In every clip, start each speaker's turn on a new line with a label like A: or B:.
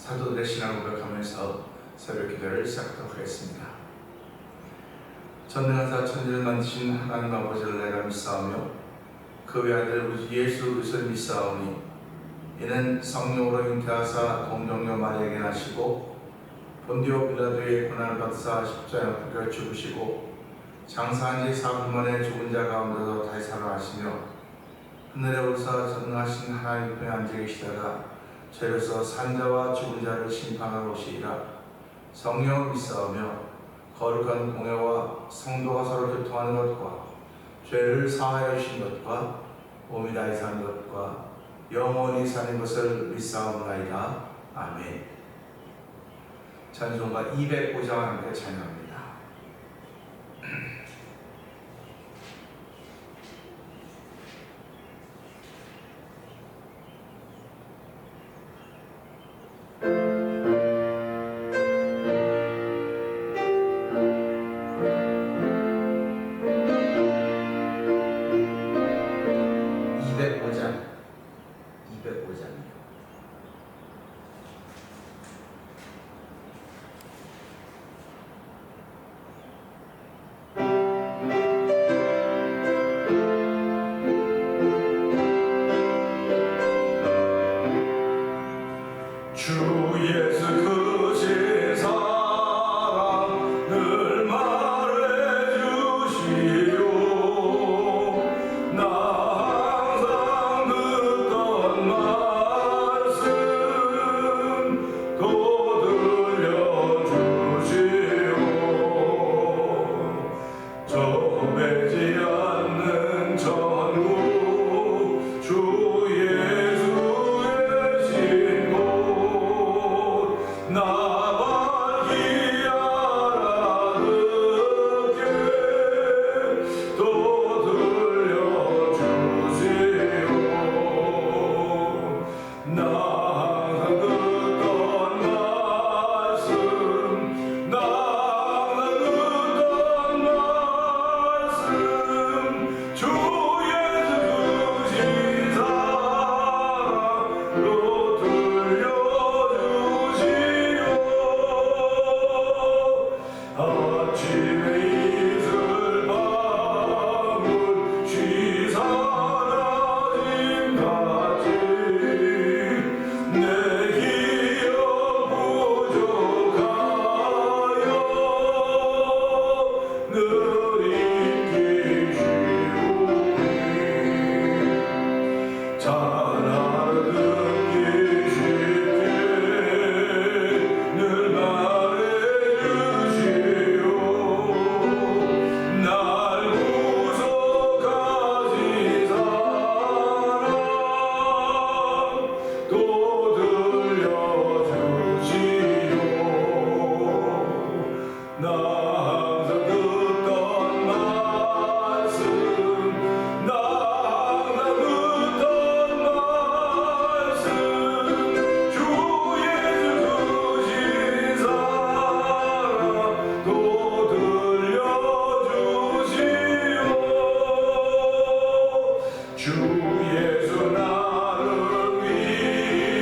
A: 사도들의 신앙을 고백하면서 새벽 기도를 시작하도록 하겠습니다. 전능하사 천지를 만드신 하나님 아버지를 내가 믿사오며 그 외아들 예수 그리스도를 믿사오니 이는 성령으로 잉태하사 동정녀 마리아에게 나시고 본디오 빌라도의 고난을 받으사 십자가에 못 박혀 죽으시고 장사한 지 4분 만에 죽은 자 가운데서 다시 살아나시며 하늘에 오르사 전능하신 하나님 편에 앉아 계시다가 죄로서 산자와 죽은 자를 심판하러 오시리라. 성령을 믿사오며 거룩한 공회와 성도가 서로 교통하는 것과 죄를 사하여 주신 것과 몸이 다시 사는 것과 영원히 사는 것을 믿사옵나이다. 아멘. 찬송가 205장 함께 찬양합니다.
B: 주 예수 나를 위해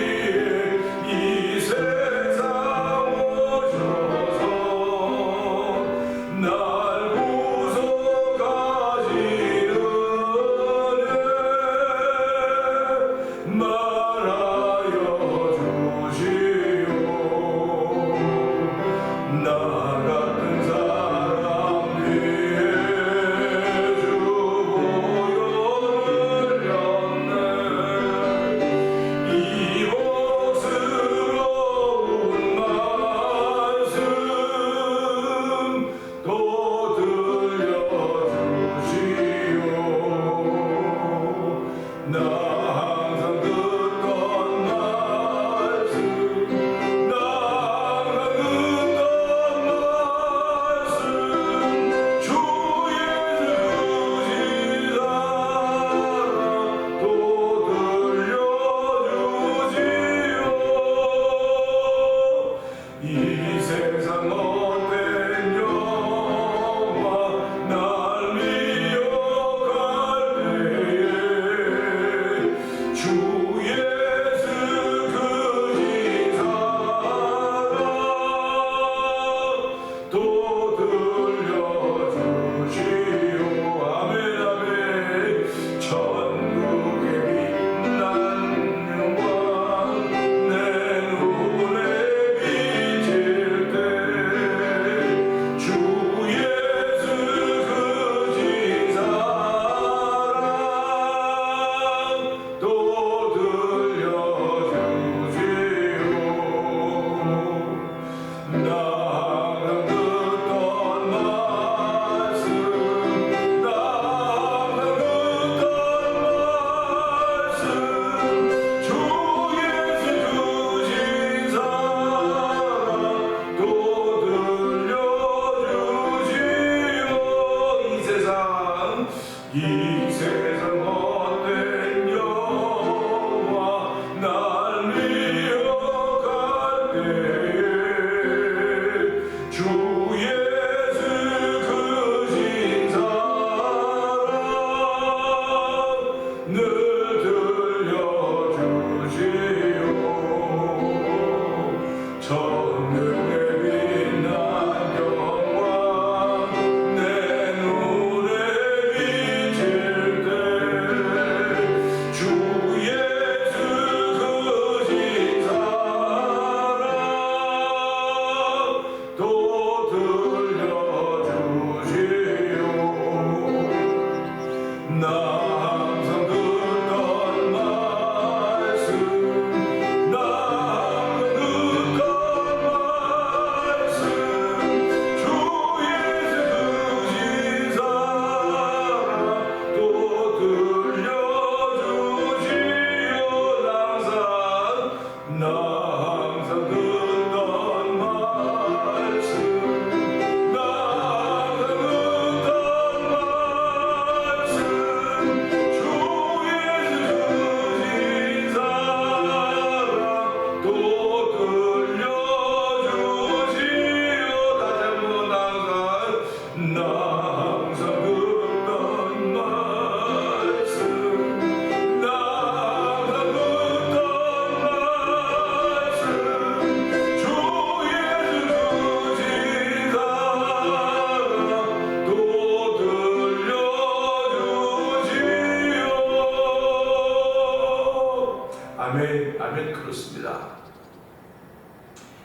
A: 그렇습니다.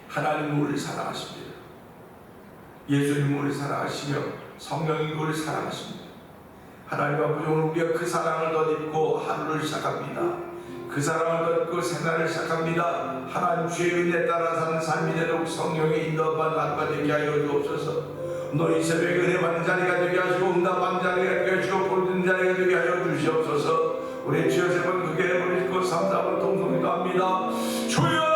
A: 하나님은 우리를 사랑하십니다. 예수님은 우리를 사랑하시며 성령님은 우리를 사랑하십니다. 하나님 아버지, 오늘 우리가 그 사랑을 덧입고 하루를 시작합니다. 그 사랑을 덧입고 새날을 시작합니다. 하나님 주의 은혜 따라 사는 삶이 되도록 성령의 인도받는 하루가 되게 하여 주옵소서. 너희 새벽에 은혜 받는 자리가 되게 하시고 응답받는 자리가 되게 하시고 볼든 자리가 되게 하여 주시옵소서. 우리 주여 세 번 크게 부르시고 3, 4번 통성기도 합니다. 주여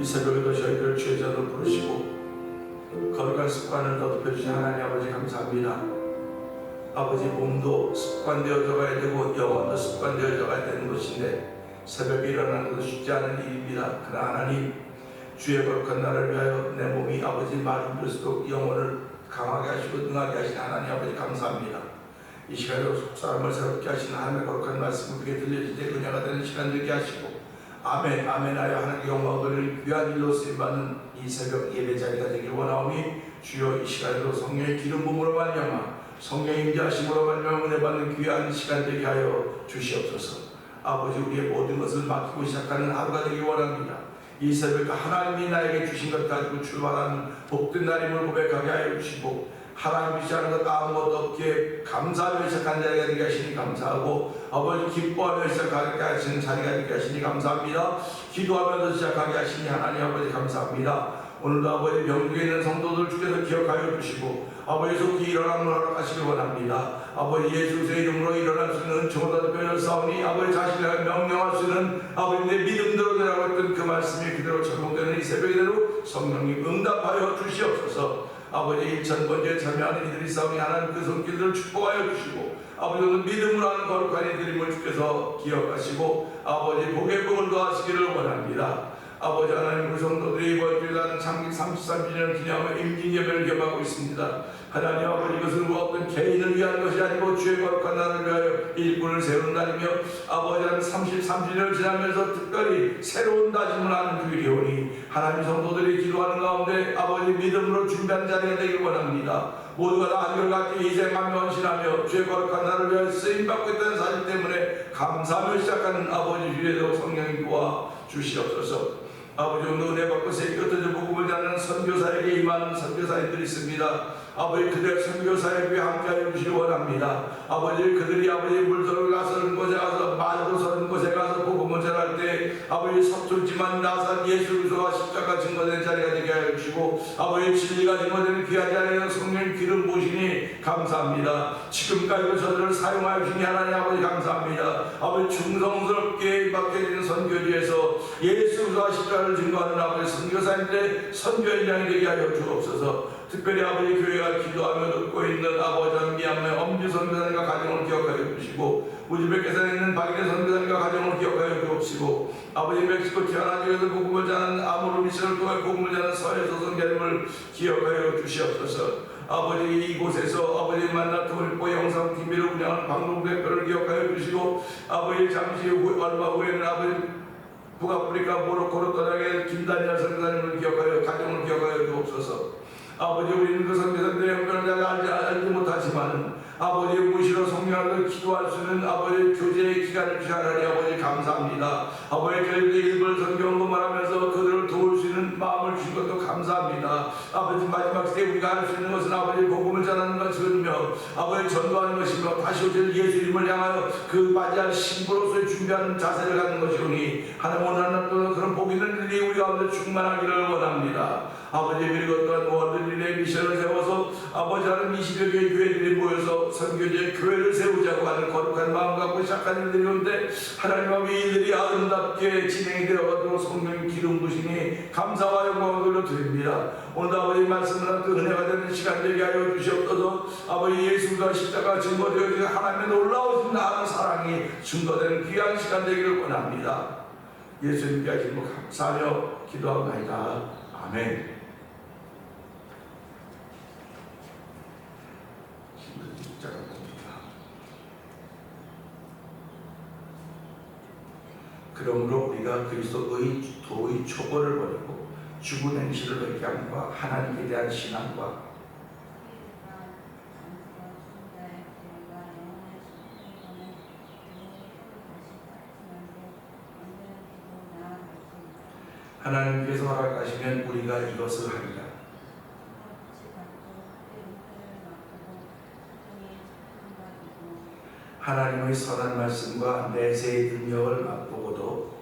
A: 이 새벽에도 저희들 죄자로 부르시고 거룩한 습관을 더듬혀주신 하나님 아버지 감사합니다. 아버지, 몸도 습관되어져 가야 되고 영혼도 습관되어져 가야 되는 것인데 새벽에 일어나는 것도 쉽지 않은 일입니다. 그러나 하나님, 주의 거룩한 날을 위하여 내 몸이 아버지 마름일수록 영혼을 강하게 하시고 능하게 하신 하나님 아버지 감사합니다. 이 시간에도 속사람을 새롭게 하시는 하나님의 거룩한 말씀을 그게 들려질 때 은혜가 되는 시간 되게 하시고 아멘 아멘 하여 하나님의 영광을 돌리는 귀한 일로 쓰임받는 이 새벽 예배 자리가 되길 원하오니 주여 이 시간에도 성령의 기름 부음으로 말미암아 성령의 임재하심으로 말미암아 은혜 받는 귀한 시간 되게 하여 주시옵소서. 아버지, 우리의 모든 것을 맡기고 시작하는 하루가 되길 원합니다. 이 새벽 하나님이 나에게 주신 것 가지고 출발하는 복된 날임을 고백하게 하여 주시고 하나님 주시는 것 아무것도 없기에 감사하며 시작한 자리가 되게 하시니 감사하고 아버지 기뻐하며 시작하게 하시는 자리가 되게 하시니 감사합니다. 기도하면서 시작하게 하시니 하나님 아버지 감사합니다. 오늘도 아버지 병중에 있는 성도들 주께서 기억하여 주시고 아버지 속히 일어남을 허락하시기 원합니다. 아버지 예수의 이름으로 일어날 수 있는 은총을 더듬여 싸우니 아버지 자신을 명령할 수 있는 아버지 내 믿음대로 되라고 했던 그 말씀이 그대로 적용되는 이 새벽에대로 성령님 응답하여 주시옵소서. 아버지 1000번째 참여하는 이들이 싸우니 하나님 그 손길들을 축복하여 주시고 아버지 오늘 믿음으로 하는 거룩한 이들임을 주께서 기억하시고 아버지 복의 복을 더하시기를 원합니다. 아버지 하나님, 그 성도들이 이번 주일날 창립 33주년을 기념하며 임진예배를 겸하고 있습니다. 하나님 아버지, 이것은 어떤 개인을 위한 것이 아니고 주의 거룩한 나라를 위하여 일꾼을 세우는 날이며, 아버지 하나님 30년을 지나면서 특별히 새로운 다짐을 하는 주일이오니 하나님 성도들이 기도하는 가운데 아버지 믿음으로 준비한 자리가 되길 원합니다. 모두가 다 한결같이 희생하며 헌신하며 주의 거룩한 나라를 위하여 쓰임받고 있다는 사실 때문에 감사하며 시작하는 아버지 주의 성령님 도와 주시옵소서. 아버지, 오늘 은혜 받고 세계 흩어져 복음을 전하는 선교사에게 임하는 선교사님들이 있습니다. 아버지, 그들 선교사에게 함께하여 주시기 원합니다. 아버지, 그들이 아버지 물들을 나서는 곳에 가서 말도 서는 곳에 가서 복음을 전할 때 아버지 서툴지만 나산 예수 그리스도와 십자가 증거된 자리가 되게 하여 주시고, 아버지 진리가 증거되는 귀한 자리에서 성령 기름 부으시니 감사합니다. 지금까지도 저들을 사용하여 주시니 하나님 아버지 감사합니다. 아버지, 충성스럽게 맡겨지는 선교지에서 예수 그리스도와 십자가를 증거하는 아버지 선교사님들의 선교 현장이 되게 하여 주옵소서. 특별히 아버지 교회가 기도하며 듣고 있는 아버지 미얀마 엄지 선교사님과 가정을 기억하여 주시고, 우즈베키스탄에 있는 박인혜 선교사님과 가정을 기억하여 주옵시고, 아버지 멕시코 티아나 지역에서 복음을 전하는 아모르 미션을 통해 복음을 전하는 서해서 선교님을 기억하여 주시옵소서. 아버지, 이곳에서 아버지 만나 통일보 영상TV를 운영하는 방송 대표를 기억하여 주시고, 아버지 잠시 후 얼마 후에는 아버지 북아프리카 모로코로 떠나게 김단열 선교사님을 기억하여 가정을 기억하여 주옵소서. 아버지, 우리는 그 선교사들의 형편을 알지 못하지만 아버지 무시로 성령을 기도할 수 있는 아버지 교제의 기간을 주시하니 아버지 감사합니다. 아버지, 저희들이 일본 선교원금을 하면서 그들을 도울 수 있는 마음을 주신 것도 감사합니다. 아버지, 마지막 시대에 우리가 할 수 있는 것은 아버지 복음을 전하는 것이며 아버지 전도하는 것이며 다시 오실 예수님을 향하여 그 맞이할 신부로서의 준비하는 자세를 갖는 것이오니 하나님 오늘 하나님도 그런 복 있는 일이 우리 가운데 충만하기를 원합니다. 아버지, 그리고 또한 월드린의 미션을 세워서 아버지 하나님 20여 개의 교회들이 모여서 선교지의 교회를 세우자고 하는 거룩한 마음 갖고 시작한 일들이온데 하나님 아버지, 이들이 아름답게 진행이 되어가도록 성령 기름 부시니 감사와 영광을 돌려드립니다. 오늘 아버지 말씀을 그 은혜가 되는 시간 되게 하여 주시옵소서. 아버지, 예수가 십자가 증거되어지는 하나님의 놀라우신 나는 사랑이 증거되는 귀한 시간 되기를 원합니다. 예수님께 하시는 것 감사하며 기도하옵나이다. 아멘. 그러므로 우리가 그리스도의 도의 초보를 버리고 죽은 행실을 얻게 함과 하나님께 대한 신앙과 하나님께서 허락하시면 우리가 이것을 하리라. 하나님의 선한 말씀과 내세의 능력을 맛보고도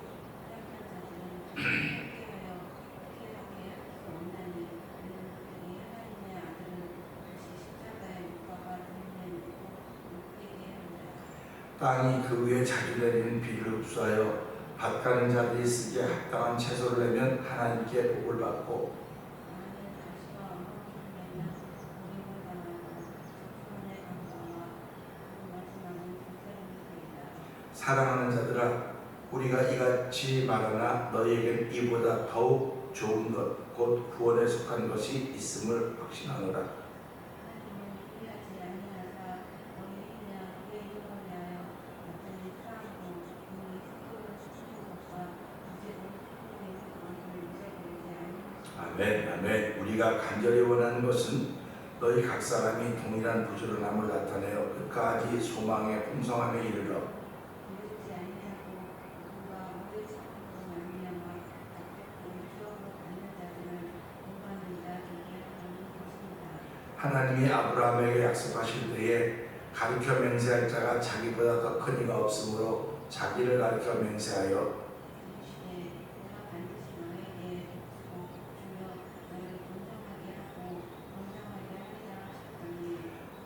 A: 땅이 그 위에 자주 내리는 비를 흡수하여 밭 가는 자들이 쓰기에 합당한 채소를 내면 하나님께 복을 받고, 사랑하는 자들아, 우리가 이같이 말하나 너희에겐 이보다 더욱 좋은 것 곧 구원에 속한 것이 있음을 확신하노라. 아멘, 아멘. 우리가 간절히 원하는 것은 너희 각 사람이 동일한 부지런함을 나타내어 끝까지 소망의 풍성함에 이르러 하나님이 아브라함에게 약속하실 때에 가르쳐 맹세할 자가 자기보다 더 큰 이가 없으므로 자기를 가르쳐 맹세하여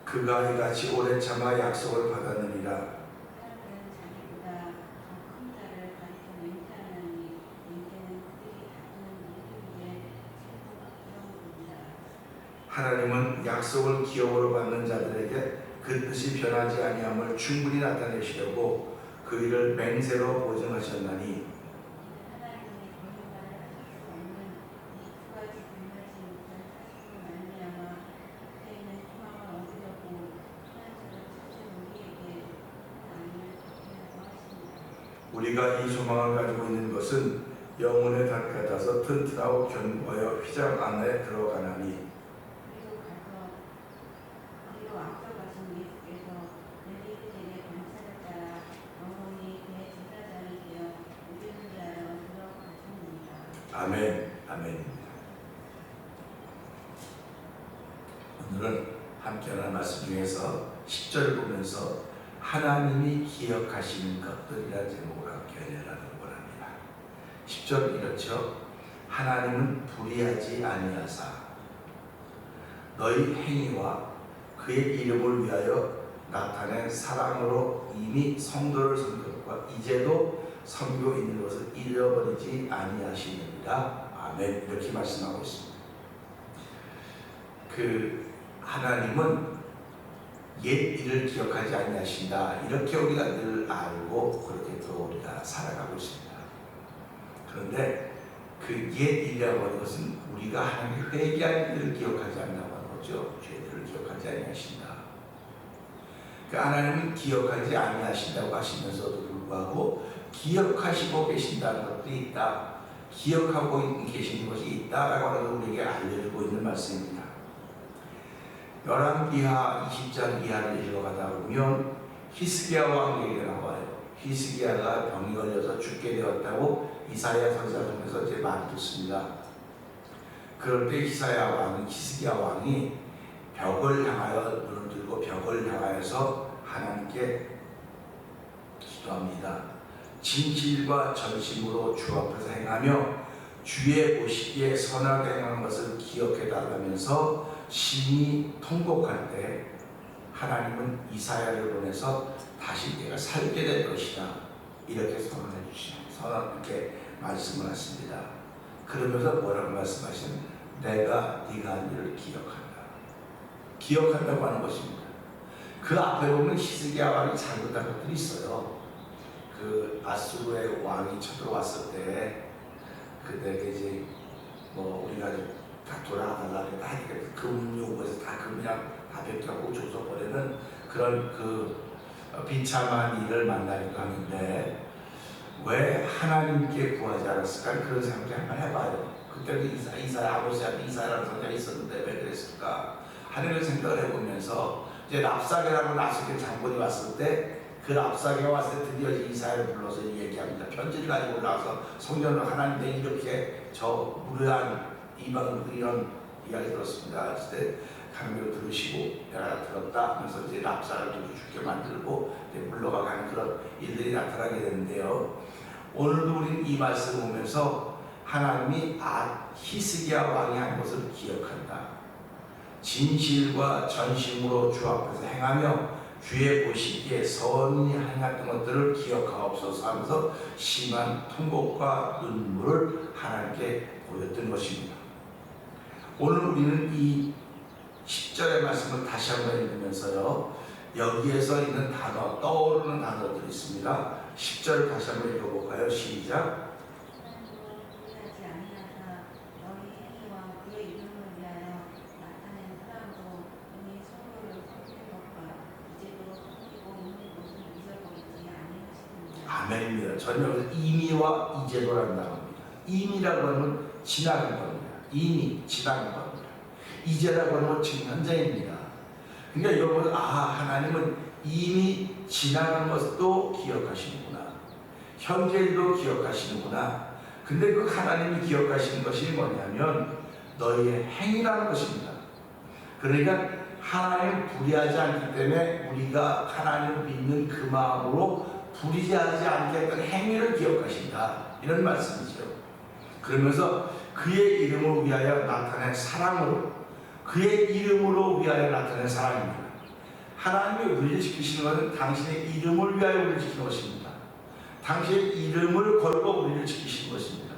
A: 그가 이같이 오래 참아 약속을 받았느니라. 하나님은 약속을 기업으로 받는 자들에게 그 뜻이 변하지 아니함을 충분히 나타내시려고 그 일을 맹세로 보증하셨나니 우리가 이 소망을 가지고 있는 것은 영혼의 닷 같아서 튼튼하고 견고하여 휘장 안에 들어가나니.
B: 그리고 앞서가신 예수께서 레위기들의 반차를 따라 영혼이 그의 제사장이 되어 우리를 위하여 들어가셨느니라.
A: 아멘. 아멘입니다. 오늘은 함께하는 말씀 중에서 10절 보면서 하나님이 기억하시는 것들이라는 제목으로 함께 은혜를 원합니다. 10절 이렇죠. 하나님은 불의하지 아니하사 너희 행위와 그의 이름을 위하여 나타낸 사랑으로 이미 성도를 섬긴 것과 이제도 섬기고 있는 것을 잃어버리지 아니하시느니라. 아멘. 이렇게 말씀하고 있습니다. 하나님은 옛 일을 기억하지 아니하신다. 이렇게 우리가 늘 알고 그렇게 또 우리가 살아가고 있습니다. 그런데 그 옛 일이라고 하는 것은 우리가 하나님의 회개한 일을 기억하지 않는다고 하는 거죠. 죄들을 기억하지 아니하신다. 하나님은 기억하지 아니하신다고 하시면서도 불구하고 기억하시고 계신다는 것들이 있다. 기억하고 계시는 것이 있다라고 하는 걸 우리에게 알려주고 있는 말씀입니다. 열왕기하 20장 이하를 읽어가다 보면 히스기야 왕 얘기가 나와요. 히스기야가 병이 걸려서 죽게 되었다고 이사야 선지자 통해서 이제 말을 듣습니다. 그럴 때 히스기야 왕이 벽을 향하여 눈을 들고 벽을 향하여서 하나님께 기도합니다. 진실과 전심으로 주 앞에서 행하며 주의 보시기에 선하게 행한 것을 기억해 달라면서 심히 통곡할 때 하나님은 이사야를 보내서 다시 내가 살게 될 것이다. 이렇게 선언해 주시고 이렇게 말씀을 하십니다. 그러면서 뭐라고 말씀하시는 내가 네가 한 일을 기억한다. 기억한다고 하는 것입니다. 그 앞에 보면 히스기야 왕이 잘못한 것들이 있어요. 아수르의 왕이 쳐들어왔을 때 그때 이제 우리가 다 돌아달라 하니까 금요구에서 다 금이랑 다 벗겨고 조져버리는 그런 비참한 일을 만나기도 하는데 왜 하나님께 구하지 않았을까? 그런 생각을 한번 해봐요. 그때도 이사야 아버지한테 이사야라는 선자가 있었는데 왜 그랬을까? 하는 생각을 해보면서 이제 랍사게라고 나스게 장군이 왔을 때 그 랍사게가 왔을 때 드디어 이사야를 불러서 얘기합니다. 편지를 가지고 올라와서 성전을 하나님께 이렇게 저 무례한 이방인들 이런 이야기 들었습니다. 그랬을 때 하나님을 들으시고 내가 들었다 하면서 이제 랍사를 죽게 만들고 물러가는 그런 일들이 나타나게 되는데요. 오늘도 우리는 이 말씀을 보면서 하나님이 히스기야 왕이 한 것을 기억한다. 진실과 전심으로 주 앞에서 행하며 주의 보시기에 선히 행했던 것들을 기억하옵소서 하면서 심한 통곡과 눈물을 하나님께 보였던 것입니다. 오늘 우리는 이 10절의 말씀을 다시 한번 읽으면서요. 여기에서 있는 단어, 떠오르는 단어들이 있습니다. 10절을 다시 한번 읽어볼까요? 시작. 아멘입니다. 저는 이미와 이제도라는 단어입니다. 이미라고 하면 지나간 겁니다. 이미 지나간 겁니다. 이제라고 하는 건 지금 현재입니다. 그러니까 여러분, 하나님은 이미 지나간 것도 기억하시는구나. 현재일도 기억하시는구나. 근데 그 하나님이 기억하시는 것이 뭐냐면 너희의 행위라는 것입니다. 그러니까 하나님 불의하지 않기 때문에 우리가 하나님을 믿는 그 마음으로 불의하지 않겠다는 행위를 기억하신다. 이런 말씀이죠. 그러면서 그의 이름을 위하여 나타낸 사랑으로, 그의 이름으로 위하여 나타낸 사랑입니다. 하나님이 우리를 지키시는 것은 당신의 이름을 위하여 우리를 지키는 것입니다. 당신의 이름을 걸고 우리를 지키시는 것입니다.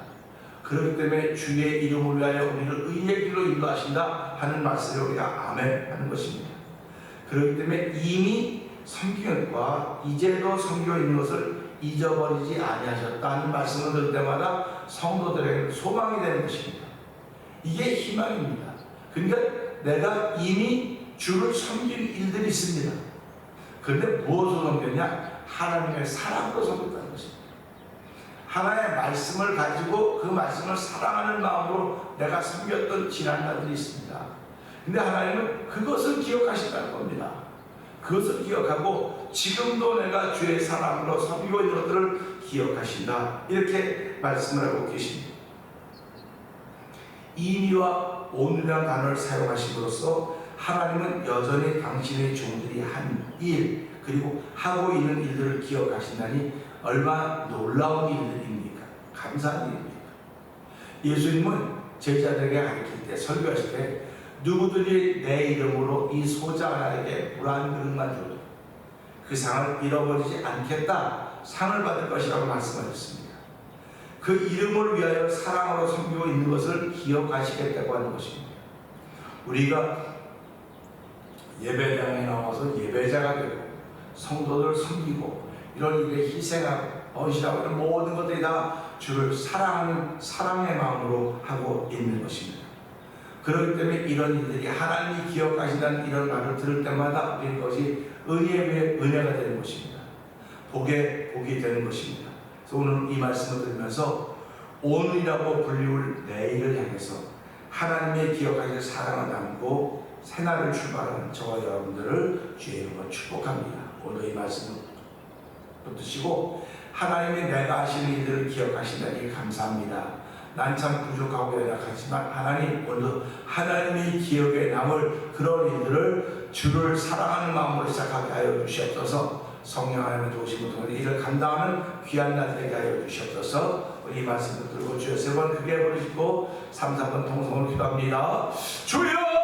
A: 그렇기 때문에 주의 이름을 위하여 우리를 의의 길로 인도하신다 하는 말씀을 우리가 아멘 하는 것입니다. 그렇기 때문에 이미 섬긴 것과 이제도 섬기고 있는 것을 잊어버리지 아니하셨다는 말씀을 들을 때마다 성도들에게 소망이 되는 것입니다. 이게 희망입니다. 그러니까 내가 이미 주를 섬긴 일들이 있습니다. 그런데 무엇으로 섬겼냐? 하나님의 사랑으로 섬겼다는 것입니다. 하나님의 말씀을 가지고 그 말씀을 사랑하는 마음으로 내가 섬겼던 지난 날들이 있습니다. 근데 하나님은 그것을 기억하신다는 겁니다. 그것을 기억하고 지금도 내가 주의 사랑으로 섬기고 있는 것들을 기억하신다, 이렇게 말씀을 하고 계십니다. 이미와 오늘이라는 단어를 사용하심으로써 하나님은 여전히 당신의 종들이 한 일, 그리고 하고 있는 일들을 기억하신다니 얼마나 놀라운 일들입니까? 감사한 일입니까? 예수님은 제자들에게 가르칠 때, 설교하실 때 누구든지 내 이름으로 이 소자 하나에게 물 한 그릇만 줘도 그 상을 잃어버리지 않겠다, 상을 받을 것이라고 말씀하셨습니다. 그 이름을 위하여 사랑으로 섬기고 있는 것을 기억하시겠다고 하는 것입니다. 우리가 예배당에 나와서 예배자가 되고 성도들을 섬기고 이런 일에 희생하고 헌신하고 이런 모든 것들이 다 주를 사랑하는 사랑의 마음으로 하고 있는 것입니다. 그렇기 때문에 이런 일들이 하나님이 기억하신다는 이런 말을 들을 때마다 우리는 것이 은혜의 은혜가 되는 것입니다. 복이 되는 것입니다. 그래서 오늘 이 말씀을 들으면서 오늘이라고 불리울 내일을 향해서 하나님의 기억하신 사랑을 담고 새날을 출발하는 저와 여러분들을 주의 이름으로 축복합니다. 오늘 이 말씀을 붙드시고 하나님이 내가 하시는 일들을 기억하신다니 감사합니다. 난 참 부족하고 연약하지만 하나님, 오늘 하나님의 기억에 남을 그런 일들을 주를 사랑하는 마음으로 시작하게 하여 주시옵소서. 성령 하나님의 도우심을 통해 이를 감당하는 귀한 날 되게 하여 주시옵소서. 이 말씀을 들고 주여 세 번 크게 부르시고 3, 4번 통성으로 기도합니다. 주여!